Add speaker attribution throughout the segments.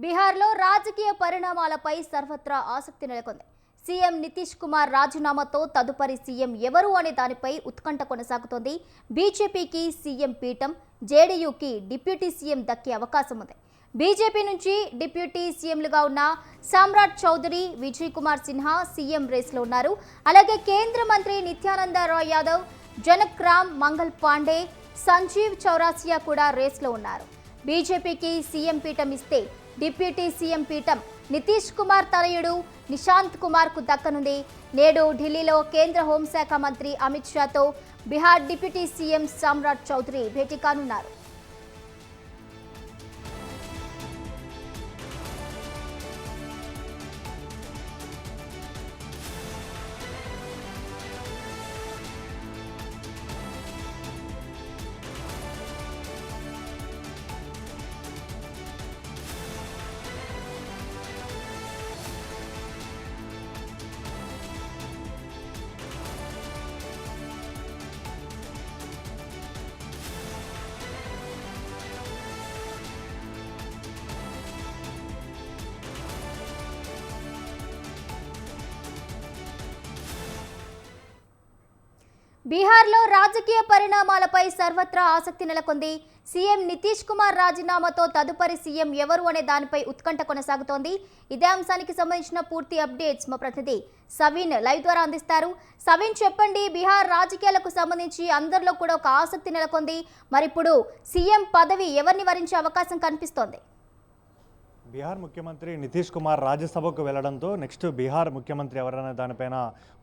Speaker 1: బీహార్లో రాజకీయ పరిణామాలపై సర్వత్రా ఆసక్తి నెలకొంది. సీఎం నితీష్ కుమార్ రాజీనామాతో తదుపరి సీఎం ఎవరు అనే దానిపై ఉత్కంఠ కొనసాగుతోంది. బీజేపీకి సీఎం పీఠం, జేడీయూకి డిప్యూటీ సీఎం దక్కే అవకాశం ఉంది. బీజేపీ నుంచి డిప్యూటీ సీఎంలుగా ఉన్న సామ్రాట్ చౌదరి, విజయ్ కుమార్ సిన్హా సీఎం రేస్లో ఉన్నారు. అలాగే కేంద్ర మంత్రి నిత్యానంద రాయ్ యాదవ్, జనక్ రామ్ మంగల్ పాండే, సంజీవ్ చౌరాసియా కూడా రేస్లో ఉన్నారు. బీజేపీకి సీఎం పీఠం ఇస్తే డిప్యూటీ సీఎం పీఠం నితీష్ కుమార్ తనయుడు నిశాంత్ కుమార్ కు దక్కనుంది. నేడు ఢిల్లీలో కేంద్ర హోంశాఖ మంత్రి అమిత్ షాతో బీహార్ డిప్యూటీ సీఎం సామ్రాట్ చౌదరి భేటీ కానున్నారు. బీహార్లో రాజకీయ పరిణామాలపై సర్వత్రా ఆసక్తి నెలకొంది. సీఎం నితీష్ కుమార్ రాజీనామాతో తదుపరి సీఎం ఎవరు అనే దానిపై ఉత్కంఠ కొనసాగుతోంది. ఇదే అంశానికి సంబంధించిన పూర్తి అప్డేట్స్ మా ప్రతినిధి సవీన్ లైవ్ ద్వారా అందిస్తారు. సవీన్, చెప్పండి, బీహార్ రాజకీయాలకు సంబంధించి అందరిలో కూడా ఒక ఆసక్తి నెలకొంది. మరి ఇప్పుడు సీఎం పదవి ఎవరిని వరించే అవకాశం కనిపిస్తోంది?
Speaker 2: బీహార్ ముఖ్యమంత్రి నితీష్ కుమార్ రాజ్యసభకు వెళ్లడంతో నెక్స్ట్ బీహార్ ముఖ్యమంత్రి ఎవరనే దానిపైన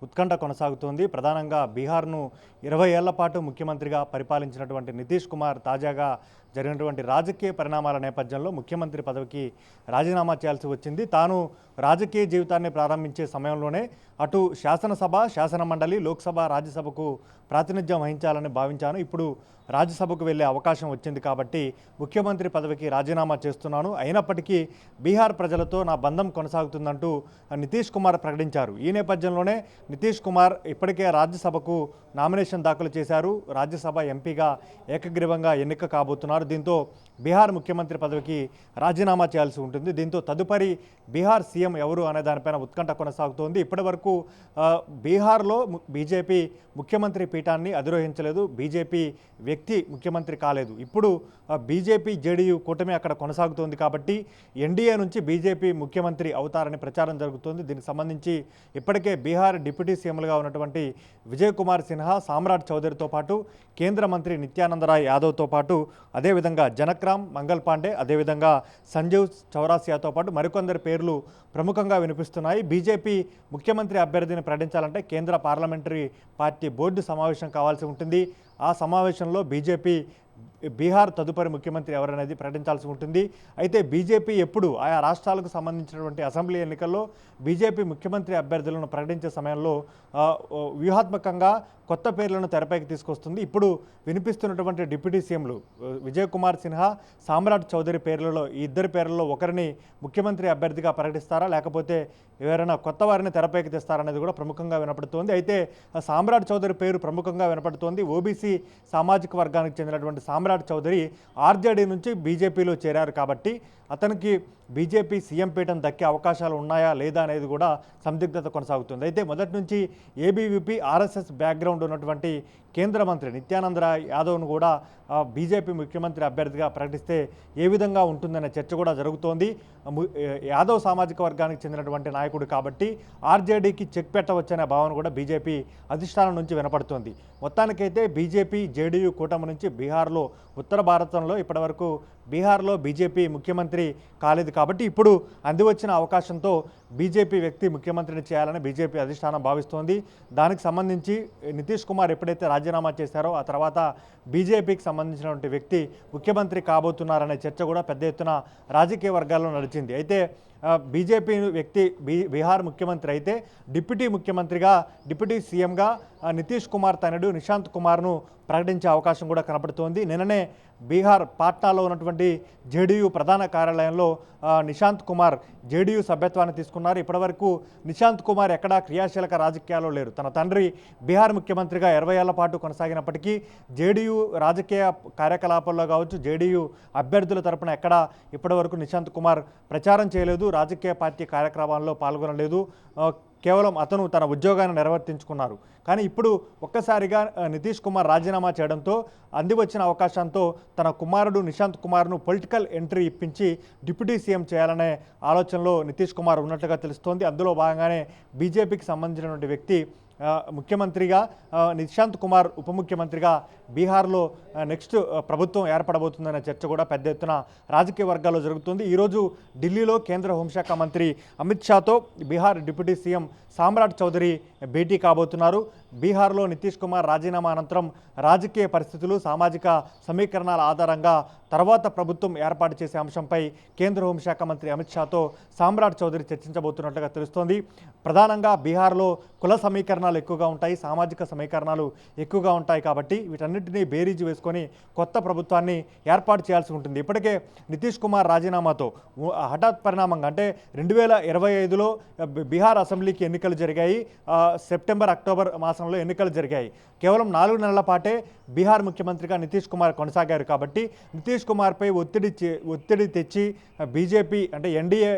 Speaker 2: ఉత్కంఠ కొనసాగుతోంది. ప్రధానంగా బీహార్ను 20 ఏళ్ల పాటు ముఖ్యమంత్రిగా పరిపాలించినటువంటి నితీష్ కుమార్ తాజాగా జరిగినటువంటి రాజకీయ పరిణామాల నేపథ్యంలో ముఖ్యమంత్రి పదవికి రాజీనామా చేయాల్సి వచ్చింది. తాను రాజకీయ జీవితాన్ని ప్రారంభించే సమయంలోనే అటు శాసనసభ, శాసనమండలి, లోక్సభ, రాజ్యసభకు ప్రాతినిధ్యం వహించాలని భావించాను. ఇప్పుడు రాజ్యసభకు వెళ్లే అవకాశం వచ్చింది కాబట్టి ముఖ్యమంత్రి పదవికి రాజీనామా చేస్తున్నాను. అయినప్పటికీ బీహార్ ప్రజలతో నా బంధం కొనసాగుతుందంటూ నితీష్ కుమార్ ప్రకటించారు. ఈ నేపథ్యంలోనే నితీష్ కుమార్ ఇప్పటికే రాజ్యసభకు నామినేషన్ దాఖలు చేశారు. రాజ్యసభ ఎంపీగా ఏకగ్రీవంగా ఎన్నిక కాబోతున్నారు. దీంతో బీహార్ ముఖ్యమంత్రి పదవికి రాజీనామా చేయాల్సి ఉంటుంది. దీంతో తదుపరి బీహార్ సీఎం ఎవరు అనే దానిపైన ఉత్కంఠ కొనసాగుతోంది. ఇప్పటి వరకు బీహార్లో బీజేపీ ముఖ్యమంత్రి పీఠాన్ని అధిరోహించలేదు. బీజేపీ వ్యక్తి ముఖ్యమంత్రి కాలేదు. ఇప్పుడు బీజేపీ జేడీయూ కూటమి అక్కడ కొనసాగుతోంది కాబట్టి ఎన్డీఏ నుంచి బీజేపీ ముఖ్యమంత్రి అవుతారని ప్రచారం జరుగుతోంది. దీనికి సంబంధించి ఇప్పటికే బీహార్ డిప్యూటీ సీఎంలుగా ఉన్నటువంటి విజయ్ కుమార్ సిన్హా, సామ్రాట్ చౌదరితో పాటు కేంద్ర మంత్రి నిత్యానంద రాయ్ యాదవ్తో పాటు అదేవిధంగా జనక్ రామ్ మంగల్ పాండే, అదేవిధంగా సంజీవ్ చౌరాసియాతో పాటు మరికొందరి పేర్లు ప్రముఖంగా వినిపిస్తున్నాయి. బీజేపీ ముఖ్యమంత్రి అభ్యర్థిని ప్రకటించాలంటే కేంద్ర పార్లమెంటరీ పార్టీ బోర్డు సమావేశం కావాల్సి ఉంటుంది. ఆ సమావేశంలో బీజేపీ బీహార్ తదుపరి ముఖ్యమంత్రి ఎవరనేది ప్రకటించాల్సి ఉంటుంది. అయితే బీజేపీ ఎప్పుడు ఆయా రాష్ట్రాలకు సంబంధించినటువంటి అసెంబ్లీ ఎన్నికల్లో బీజేపీ ముఖ్యమంత్రి అభ్యర్థులను ప్రకటించే సమయంలో వ్యూహాత్మకంగా కొత్త పేర్లను తెరపైకి తీసుకొస్తుంది. ఇప్పుడు వినిపిస్తున్నటువంటి డిప్యూటీ సీఎంలు విజయ్ కుమార్ సిన్హా, సామ్రాట్ చౌదరి పేర్లలో ఈ ఇద్దరి పేర్లలో ఒకరిని ముఖ్యమంత్రి అభ్యర్థిగా ప్రకటిస్తారా, లేకపోతే ఎవరైనా కొత్త వారిని తెరపైకి తెస్తారనేది కూడా ప్రముఖంగా వినపడుతోంది. అయితే సామ్రాట్ చౌదరి పేరు ప్రముఖంగా వినపడుతోంది. ఓబీసీ సామాజిక వర్గానికి చెందినటువంటి సామ్రాట్ చౌదరి ఆర్జేడీ నుంచి బీజేపీలో చేరారు కాబట్టి అతనికి బీజేపీ సీఎం పీఠం దక్కే అవకాశాలు ఉన్నాయా లేదా అనేది కూడా సందిగ్ధత కొనసాగుతుంది. అయితే మొదటి నుంచి ఏబీవీపీ, ఆర్ఎస్ఎస్ బ్యాక్గ్రౌండ్ ఉన్నటువంటి కేంద్ర మంత్రి నిత్యానంద రాయ్ యాదవ్ను కూడా బీజేపీ ముఖ్యమంత్రి అభ్యర్థిగా ప్రకటిస్తే ఏ విధంగా ఉంటుందనే చర్చ కూడా జరుగుతోంది. యాదవ్ సామాజిక వర్గానికి చెందినటువంటి నాయకుడు కాబట్టి ఆర్జేడీకి చెక్ పెట్టవచ్చనే భావన కూడా బీజేపీ అధిష్టానం నుంచి వినపడుతోంది. మొత్తానికైతే బీజేపీ జేడీయూ కూటమి నుంచి బీహార్లో, ఉత్తర భారతంలో ఇప్పటివరకు బీహార్లో బీజేపీ ముఖ్యమంత్రి కాలేదు కాబట్టి ఇప్పుడు అందివచ్చిన అవకాశంతో బీజేపీ వ్యక్తి ముఖ్యమంత్రిని చేయాలని బీజేపీ అధిష్టానం భావిస్తోంది. దానికి సంబంధించి నితీష్ కుమార్ ఎప్పుడైతే రాజీనామా చేశారో ఆ తర్వాత బీజేపీకి సంబంధించినటువంటి వ్యక్తి ముఖ్యమంత్రి కాబోతున్నారనే చర్చ కూడా పెద్ద ఎత్తున రాజకీయ వర్గాల్లో నడిచింది. అయితే బీజేపీ వ్యక్తి బీహార్ ముఖ్యమంత్రి అయితే డిప్యూటీ సీఎంగా నితీష్ కుమార్ తనయుడు నిశాంత్ కుమార్ను ప్రకటించే అవకాశం కూడా కనబడుతోంది. నిన్ననే బీహార్ పాట్నాలో ఉన్నటువంటి జేడీయూ ప్రధాన కార్యాలయంలో నిశాంత్ కుమార్ జేడీయూ సభ్యత్వాన్ని తీసుకున్నారు. ఇప్పటివరకు నిశాంత్ కుమార్ ఎక్కడా క్రియాశీలక రాజకీయాల్లో లేరు. తన తండ్రి బీహార్ ముఖ్యమంత్రిగా 20 ఏళ్ల పాటు కొనసాగినప్పటికీ జేడీయూ రాజకీయ కార్యకలాపాల్లో కావచ్చు, జేడీయూ అభ్యర్థుల తరపున ఎక్కడా ఇప్పటివరకు నిశాంత్ కుమార్ ప్రచారం చేయలేదు, రాజకీయ పార్టీ కార్యక్రమాల్లో పాల్గొనలేదు. కేవలం అతను తన ఉద్యోగాన్ని నిర్వర్తించుకున్నారు. కానీ ఇప్పుడు ఒక్కసారిగా నితీష్ కుమార్ రాజీనామా చేయడంతో అందివచ్చిన అవకాశంతో తన కుమారుడు నిశాంత్ కుమార్ను పొలిటికల్ ఎంట్రీ ఇప్పించి డిప్యూటీ సీఎం చేయాలనే ఆలోచనలో నితీష్ కుమార్ ఉన్నట్లుగా తెలుస్తోంది. అందులో భాగంగానే బీజేపీకి సంబంధించినటువంటి వ్యక్తి ముఖ్యమంత్రిగా, నిశాంత్ కుమార్ ఉప ముఖ్యమంత్రిగా బీహార్లో నెక్స్ట్ ప్రభుత్వం ఏర్పడబోతుందనే చర్చ కూడా పెద్ద ఎత్తున రాజకీయ వర్గాల్లో జరుగుతుంది. ఈరోజు ఢిల్లీలో కేంద్ర హోంశాఖ మంత్రి అమిత్ షాతో బీహార్ డిప్యూటీ సీఎం సామ్రాట్ చౌదరి భేటీ కాబోతున్నారు. బీహార్లో నితీష్ కుమార్ రాజీనామా అనంతరం రాజకీయ పరిస్థితులు, సామాజిక సమీకరణాల ఆధారంగా తర్వాత ప్రభుత్వం ఏర్పాటు చేసే అంశంపై కేంద్ర హోంశాఖ మంత్రి అమిత్ షాతో సామ్రాట్ చౌదరి చర్చించబోతున్నట్లుగా తెలుస్తోంది. ప్రధానంగా బీహార్లో కుల సమీకరణాలు ఎక్కువగా ఉంటాయి, సామాజిక సమీకరణాలు ఎక్కువగా ఉంటాయి. కాబట్టి వీటన్నిటినీ బేరీజు వేసుకొని కొత్త ప్రభుత్వాన్ని ఏర్పాటు చేయాల్సి ఉంటుంది. ఇప్పటికే నితీష్ కుమార్ రాజీనామాతో హఠాత్ పరిణామంగా అంటే 2025లో బీహార్ అసెంబ్లీకి ఎన్నికలు జరిగాయి. సెప్టెంబర్, అక్టోబర్ మాసంలో ఎన్నికలు జరిగాయి. కేవలం 4 నెలల పాటే బీహార్ ముఖ్యమంత్రిగా నితీష్ కుమార్ కొనసాగారు. కాబట్టి నితీష్ కుమార్పై ఒత్తిడి తెచ్చి బీజేపీ అంటే ఎన్డీఏ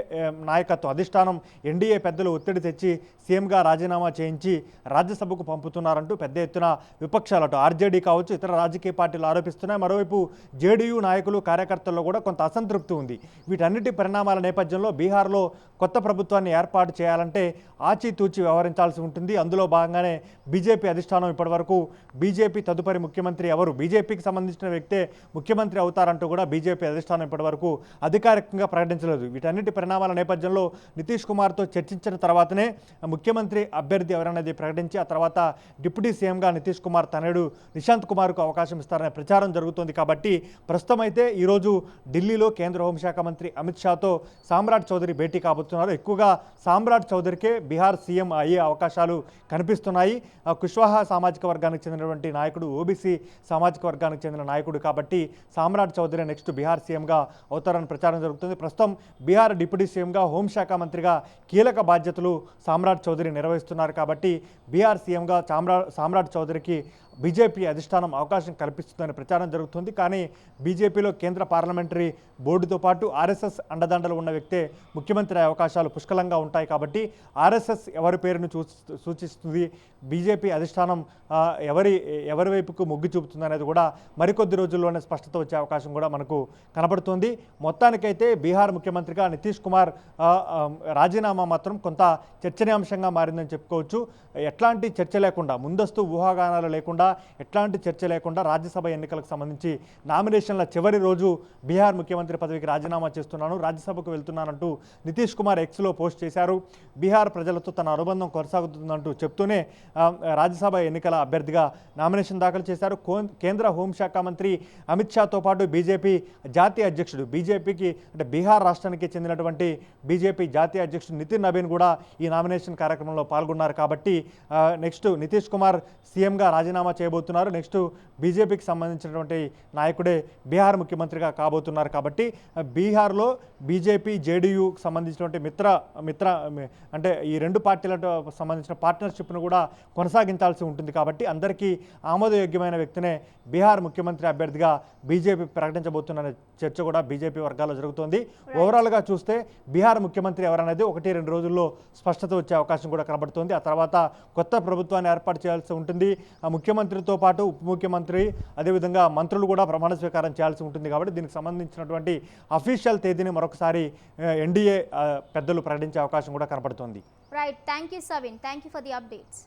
Speaker 2: నాయకత్వం, అధిష్టానం, ఎన్డీఏ పెద్దలు ఒత్తిడి తెచ్చి సీఎంగా రాజీనామా చేయించి రాజ్యసభకు పంపుతున్నారంటూ పెద్ద ఎత్తున విపక్షాలు, అటు ఆర్జేడీ కావచ్చు, ఇతర రాజకీయ పార్టీలు ఆరోపిస్తున్నాయి. మరోవైపు జేడీయూ నాయకులు, కార్యకర్తల్లో కూడా కొంత అసంతృప్తి ఉంది. వీటన్నిటి పరిణామాల నేపథ్యంలో బీహార్లో కొత్త ప్రభుత్వాన్ని ఏర్పాటు చేయాలంటే ఆచితూచి వ్యవహరించాల్సి ఉంటుంది. అందులో భాగంగానే బీజేపీ అధిష్టానం ఇప్పటివరకు బీజేపీ తదుపరి ముఖ్యమంత్రి ఎవరు, బీజేపీకి సంబంధించిన వ్యక్తే ముఖ్యమంత్రి అవుతారంటూ కూడా బీజేపీ అధిష్టానం ఇప్పటివరకు అధికారికంగా ప్రకటించలేదు. వీటన్నిటి పరిణామాల నేపథ్యంలో నితీష్ కుమార్తో చర్చించిన తర్వాతనే ముఖ్యమంత్రి అభ్యర్థి ఎవరనేది ప్రకటించి ఆ తర్వాత డిప్యూటీ సీఎంగా నితీష్ కుమార్ తనయుడు నిశాంత్ కుమార్కు అవకాశం ఇస్తారనే ప్రచారం జరుగుతోంది. కాబట్టి ప్రస్తుతం అయితే ఈరోజు ఢిల్లీలో కేంద్ర హోంశాఖ మంత్రి అమిత్ షాతో సామ్రాట్ చౌదరి భేటీ కాబోతున్నారు. ఎక్కువగా సామ్రాట్ చౌదరికే బీహార్ సీఎం అయ్యే అవకాశాలు కనిపిస్తున్నాయి. కుష్వాహా సామాజిక వర్గానికి చెందినటువంటి నాయకుడు, ఓబీసీ సామాజిక వర్గానికి చెందిన నాయకుడు. కాబట్టి సామ్రాట్ చౌదరి నెక్స్ట్ బీహార్ సీఎంగా అవుతారని ప్రచారం జరుగుతుంది. ప్రస్తుతం బీహార్ డిప్యూటీ సీఎంగా, హోంశాఖ మంత్రిగా కీలక బాధ్యతలు సామ్రాట్ చౌదరి నిర్వహిస్తున్నారు. కాబట్టి బీహార్ సీఎంగా సామ్రాట్ చౌదరికి బీజేపీ అధిష్టానం అవకాశం కల్పిస్తుందని ప్రచారం జరుగుతుంది. కానీ బీజేపీలో కేంద్ర పార్లమెంటరీ బోర్డుతో పాటు ఆర్ఎస్ఎస్ అండదండలు ఉన్న వ్యక్తే ముఖ్యమంత్రి అయ్యే అవకాశాలు పుష్కలంగా ఉంటాయి. కాబట్టి ఆర్ఎస్ఎస్ ఎవరి పేరును సూచిస్తుంది, బీజేపీ అధిష్టానం ఎవరి వైపుకు మొగ్గు చూపుతుంది అనేది కూడా మరికొద్ది రోజుల్లోనే స్పష్టత వచ్చే అవకాశం కూడా మనకు కనబడుతుంది. మొత్తానికైతే బీహార్ ముఖ్యమంత్రిగా నితీష్ కుమార్ రాజీనామా మాత్రం కొంత చర్చనీయాంశంగా మారిందని చెప్పుకోవచ్చు. ఎట్లాంటి చర్చ లేకుండా, ముందస్తు ఊహాగానాలు లేకుండా, ఎట్లాంటి చర్చ లేకుండా రాజ్యసభ ఎన్నికలకు సంబంధించి నామినేషన్ల చివరి రోజు బీహార్ ముఖ్యమంత్రి పదవికి రాజీనామా చేస్తున్నాను, రాజ్యసభకు వెళ్తున్నానంటూ నితీష్ కుమార్ ఎక్స్లో పోస్ట్ చేశారు. బీహార్ ప్రజలతో తన అనుబంధం కొనసాగుతుందంటూ చెప్తూనే రాజ్యసభ ఎన్నికల అభ్యర్థిగా నామినేషన్ దాఖలు చేశారు. కేంద్ర హోంశాఖ మంత్రి అమిత్ షాతో పాటు బీజేపీ జాతీయ అధ్యక్షుడు, బీజేపీకి అంటే బీహార్ రాష్ట్రానికి చెందినటువంటి బీజేపీ జాతీయ అధ్యక్షుడు నితిన్ నబీన్ కూడా ఈ నామినేషన్ కార్యక్రమంలో పాల్గొన్నారు. కాబట్టి నెక్స్ట్ నితీష్ కుమార్ సీఎంగా రాజీనామా చేయబోతున్నారు. నెక్స్ట్ బీజేపీకి సంబంధించినటువంటి నాయకుడే బీహార్ ముఖ్యమంత్రిగా కాబోతున్నారు. కాబట్టి బీహార్లో బీజేపీ, జేడీయూకి సంబంధించినటువంటి మిత్ర అంటే ఈ రెండు పార్టీలకు సంబంధించిన పార్ట్నర్షిప్ను కూడా కొనసాగించాల్సి ఉంటుంది. కాబట్టి అందరికీ ఆమోదయోగ్యమైన వ్యక్తినే బీహార్ ముఖ్యమంత్రి అభ్యర్థిగా బీజేపీ ప్రకటించబోతున్న చర్చ కూడా బీజేపీ వర్గాల్లో జరుగుతోంది. ఓవరాల్గా చూస్తే బీహార్ ముఖ్యమంత్రి ఎవరనేది 1-2 రోజుల్లో స్పష్టత వచ్చే అవకాశం కూడా కనబడుతోంది. ఆ తర్వాత కొత్త ప్రభుత్వాన్ని ఏర్పాటు చేయాల్సి ఉంటుంది. ఆ ముఖ్యమంత్రితో పాటు ఉప ముఖ్యమంత్రి, అదేవిధంగా మంత్రులు కూడా ప్రమాణ స్వీకారం చేయాల్సి ఉంటుంది. కాబట్టి దీనికి సంబంధించినటువంటి అఫీషియల్ తేదీని మరొకసారి ఎన్డీఏ పెద్దలు ప్రకటించే అవకాశం కూడా కనబడుతోంది.
Speaker 1: Right, thank you సవిన్, thank you for the updates.